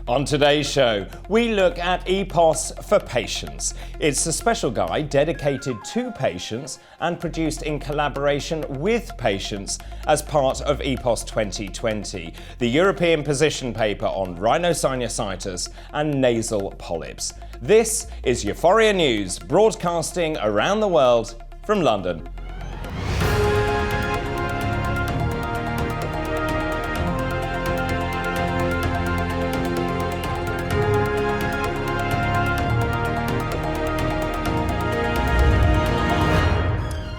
On today's show, we look at EPOS4Patients. It's a special guide dedicated to patients and produced in collaboration with patients as part of EPOS 2020, the European position paper on rhinosinusitis and nasal polyps. This is EUFOREA News, broadcasting around the world from London.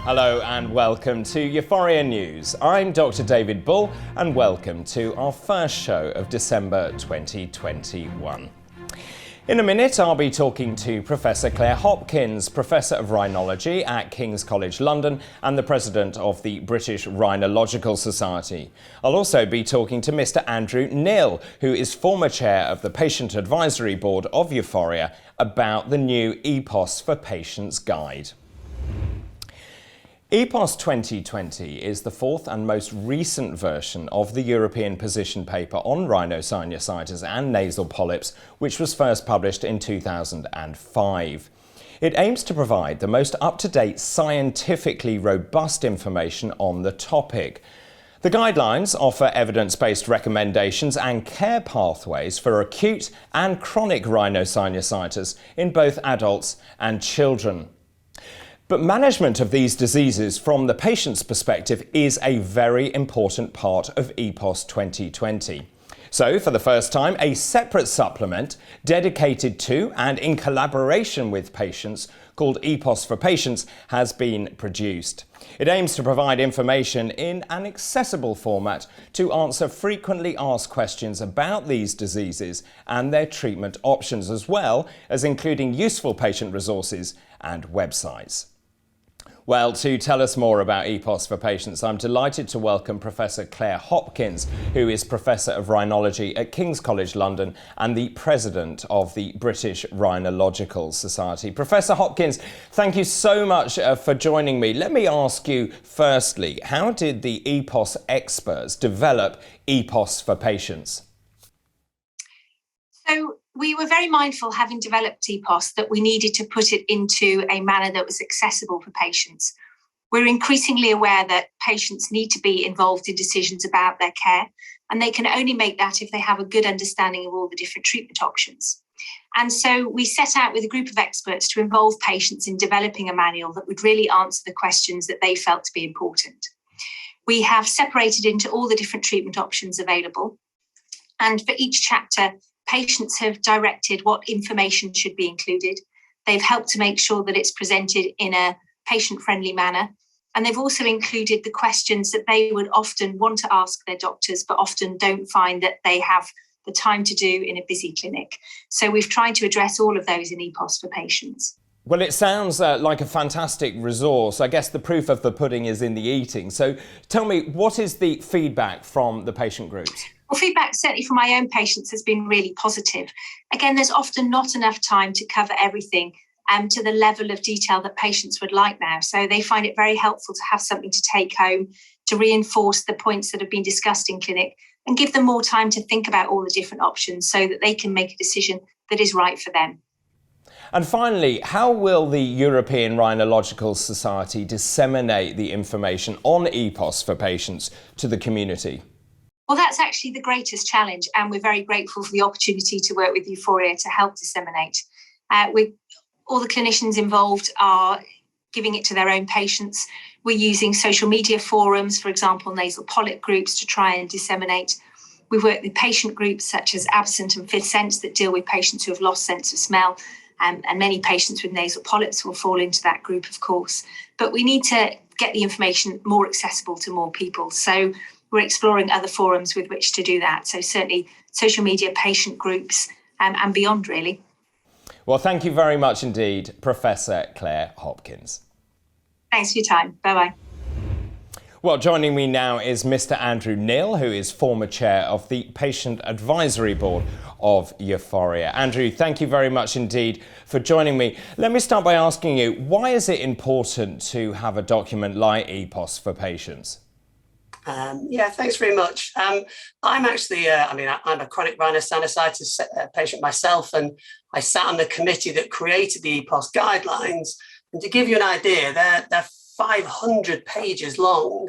Hello and welcome to EUFOREA News. I'm Dr. David Bull and welcome to our first show of December 2021. In a minute, I'll be talking to Professor Claire Hopkins, Professor of Rhinology at King's College London and the President of the British Rhinological Society. I'll also be talking to Mr. Andrew Knill, who is former Chair of the Patient Advisory Board of EUFOREA, about the new EPOS4Patients guide. EPOS 2020 is the fourth and most recent version of the European position paper on rhinosinusitis and nasal polyps, which was first published in 2005. It aims to provide the most up-to-date, scientifically robust information on the topic. The guidelines offer evidence-based recommendations and care pathways for acute and chronic rhinosinusitis in both adults and children. But management of these diseases from the patient's perspective is a very important part of EPOS 2020. So, for the first time, a separate supplement dedicated to and in collaboration with patients called EPOS4Patients has been produced. It aims to provide information in an accessible format to answer frequently asked questions about these diseases and their treatment options, as well as including useful patient resources and websites. Well, to tell us more about EPOS4Patients, I'm delighted to welcome Professor Claire Hopkins, who is Professor of Rhinology at King's College London and the President of the British Rhinological Society. Professor Hopkins, thank you so much for joining me. Let me ask you firstly, how did the EPOS experts develop EPOS4Patients? So we were very mindful, having developed EPOS, that we needed to put it into a manner that was accessible for patients. We're increasingly aware that patients need to be involved in decisions about their care, and they can only make that if they have a good understanding of all the different treatment options. And so we set out with a group of experts to involve patients in developing a manual that would really answer the questions that they felt to be important. We have separated into all the different treatment options available, and for each chapter, patients have directed what information should be included. They've helped to make sure that it's presented in a patient-friendly manner. And they've also included the questions that they would often want to ask their doctors, but often don't find that they have the time to do in a busy clinic. So we've tried to address all of those in EPOS4Patients. Well, it sounds like a fantastic resource. I guess the proof of the pudding is in the eating. So tell me, what is the feedback from the patient groups? Well, feedback certainly from my own patients has been really positive. Again, there's often not enough time to cover everything to the level of detail that patients would like now. So they find it very helpful to have something to take home, to reinforce the points that have been discussed in clinic and give them more time to think about all the different options so that they can make a decision that is right for them. And finally, how will the European Rhinological Society disseminate the information on EPOS4Patients to the community? Well, that's actually the greatest challenge, and we're very grateful for the opportunity to work with EUFOREA to help disseminate. All the clinicians involved are giving it to their own patients. We're using social media forums, for example, nasal polyp groups, to try and disseminate. We work with patient groups such as Absent and Fifth Sense that deal with patients who have lost sense of smell, and many patients with nasal polyps will fall into that group, of course. But we need to get the information more accessible to more people. So we're exploring other forums with which to do that. So certainly social media, patient groups, and beyond, really. Well, thank you very much indeed, Professor Claire Hopkins. Thanks for your time. Bye-bye. Well, joining me now is Mr. Andrew Knill, who is former chair of the Patient Advisory Board of EUFOREA. Andrew, thank you very much indeed for joining me. Let me start by asking you, why is it important to have a document like EPOS4Patients? Yeah, thanks very much. I'm actually, I'm a chronic rhinosinusitis patient myself, and I sat on the committee that created the EPOS guidelines. And to give you an idea, they're 500 pages long.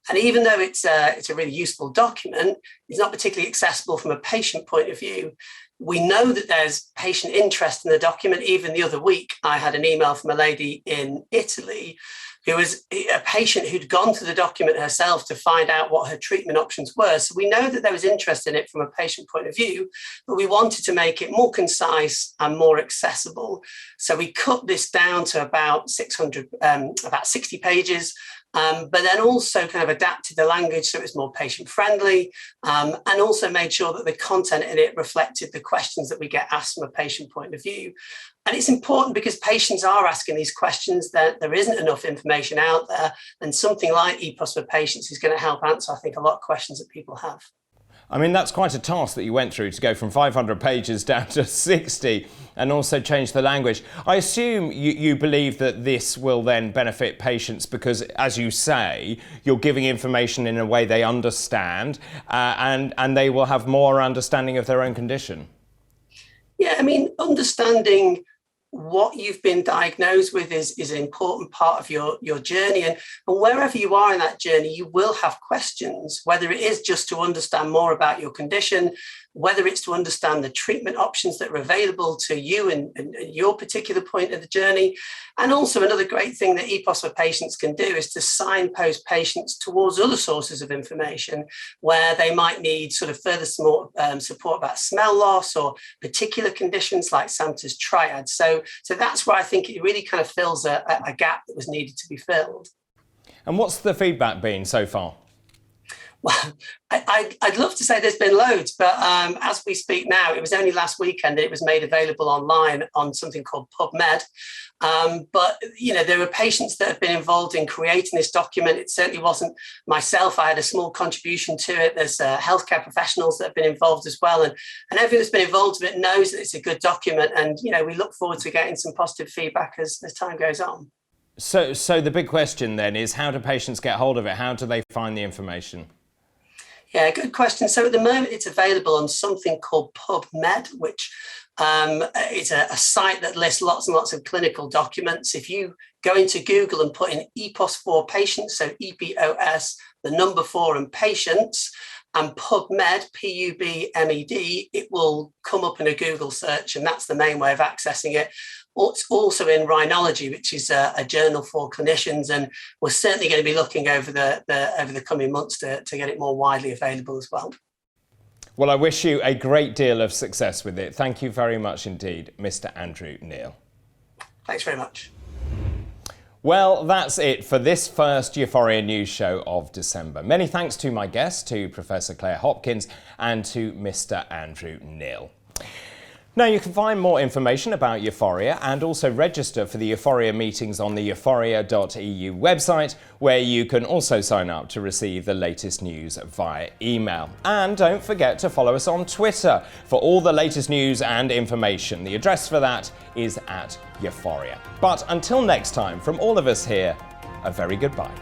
And even though it's a really useful document, it's not particularly accessible from a patient point of view. We know that there's patient interest in the document. Even the other week, I had an email from a lady in Italy who was a patient who'd gone to the document herself to find out what her treatment options were. So we know that there was interest in it from a patient point of view, but we wanted to make it more concise and more accessible. So we cut this down to about 60 pages, but then also kind of adapted the language so it was more patient friendly, and also made sure that the content in it reflected the questions that we get asked from a patient point of view. And it's important because patients are asking these questions, that there isn't enough information out there, and something like EPOS4Patients is going to help answer, I think, a lot of questions that people have. I mean, that's quite a task that you went through, to go from 500 pages down to 60 and also change the language. I assume you believe that this will then benefit patients because, as you say, you're giving information in a way they understand, and they will have more understanding of their own condition. Yeah, I mean, understanding what you've been diagnosed with is an important part of your journey. And wherever you are in that journey, you will have questions, whether it is just to understand more about your condition, whether it's to understand the treatment options that are available to you and your particular point of the journey. And also another great thing that EPOS4Patients can do is to signpost patients towards other sources of information where they might need sort of further support about smell loss or particular conditions like Samter's triad. So that's where I think it really kind of fills a gap that was needed to be filled. And what's the feedback been so far? Well, I'd love to say there's been loads, but as we speak now, it was only last weekend that it was made available online on something called PubMed. But, you know, there were patients that have been involved in creating this document. It certainly wasn't myself. I had a small contribution to it. There's healthcare professionals that have been involved as well. And everyone that's been involved with it knows that it's a good document. And, you know, we look forward to getting some positive feedback as time goes on. So the big question then is, how do patients get hold of it? How do they find the information? Yeah, good question. So at the moment, it's available on something called PubMed, which is a site that lists lots and lots of clinical documents. If you go into Google and put in EPOS4Patients, so EPOS, the number 4 and patients, and PubMed, PUBMED, it will come up in a Google search, and that's the main way of accessing it. It's also in Rhinology, which is a journal for clinicians, and we're certainly going to be looking over the coming months to get it more widely available as well. Well, I wish you a great deal of success with it. Thank you very much indeed, Mr. Andrew Knill. Thanks very much. Well, that's it for this first EUFOREA News Show of December. Many thanks to my guests, to Professor Claire Hopkins and to Mr. Andrew Knill. Now, you can find more information about EUFOREA and also register for the EUFOREA meetings on the euforea.eu website, where you can also sign up to receive the latest news via email. And don't forget to follow us on Twitter for all the latest news and information. The address for that is @EUFOREA. But until next time, from all of us here, a very goodbye.